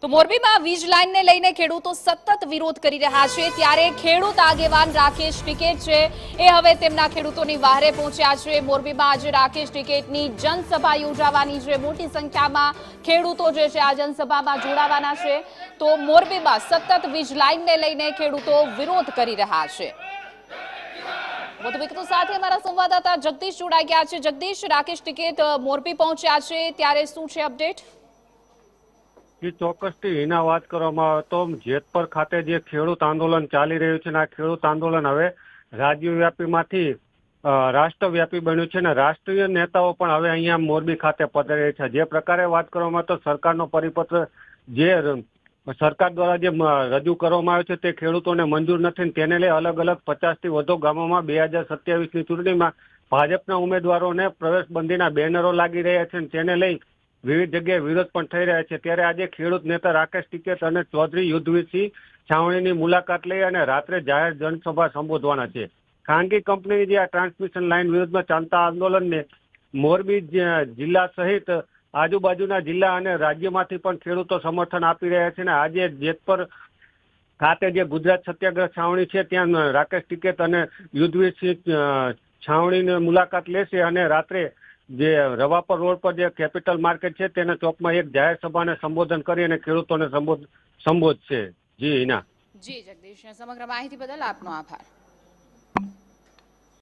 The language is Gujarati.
તો મોરબીમાં વીજ લાઇનને લઈને ખેડૂતો સતત વિરોધ કરી રહ્યા છે, ત્યારે ખેડૂત આગેવાન રાકેશ ટિકેત છે એ હવે તેમના ખેડૂતોની વહારે પહોંચ્યા છે। મોરબીમાં આજે રાકેશ ટિકેતની જનસભા યોજાવાની છે। મોટી સંખ્યામાં ખેડૂતો જે છે આ જનસભામાં જોડાવાના છે। તો મોરબીમાં સતત વીજ લાઇનને લઈને ખેડૂતો વિરોધ કરી રહ્યા છે। વધુ વિગતો સાથે અમારા સંવાદદાતા જગદીશ જોડાઈ ગયા છે। જગદીશ, રાકેશ ટિકેત મોરબી પહોંચ્યા છે, ત્યારે શું છે અપડેટ? ચોક્કસથી એના વાત કરવામાં આવે તો જેતપર ખાતે જે ખેડૂત આંદોલન ચાલી રહ્યું છે, આ ખેડૂત આંદોલન હવે રાજ્યવ્યાપીમાંથી રાષ્ટ્રવ્યાપી બન્યું છે અને રાષ્ટ્રીય નેતાઓ પણ હવે અહીંયા મોરબી ખાતે પધારે છે। જે પ્રકારે વાત કરવામાં તો સરકારનો પરિપત્ર જે સરકાર દ્વારા જે રજૂ કરવામાં આવ્યો છે તે ખેડૂતોને મંજૂર નથી, તેને લઈ અલગ અલગ 50થી વધુ ગામોમાં 2027ની ચૂંટણીમાં ભાજપના ઉમેદવારોને પ્રવેશબંધીના બેનરો લાગી રહ્યા છે, તેને લઈ વિવિધ જગ્યાએ વિરોધ પણ થઈ રહ્યા છે। ત્યારે આજે ખેડૂત નેતા રાકેશ ટિકેત અને ચૌધરી યુદ્ધવીરસિંહ છાવણીની મુલાકાત લઈ અને રાત્રે જાહેર જનસભા સંબોધવાના છે। ખાનગી કંપનીની જે આ ટ્રાન્સમિશન લાઇન વિરુદ્ધમાં ચાલતા આંદોલનને મોરબી જિલ્લા સહિત આજુબાજુના જિલ્લા અને રાજ્યમાંથી પણ ખેડૂતો સમર્થન આપી રહ્યા છે અને આજે જેતપર ખાતે જે ગુજરાત સત્યાગ્રહ છાવણી છે ત્યાં રાકેશ ટિકેત અને યુદ્ધવીરસિંહ છાવણીની મુલાકાત લેશે અને રાત્રે જે રવાપર રોડ પર જે કેપિટલ માર્કેટ છે તેના ચોકમાં એક જાહેર સભાને સંબોધન કરી અને ખેડૂતોને સંબોધશે। જી હિના। જી જગદીશ, સમગ્ર માહિતી બદલ આપનો આભાર।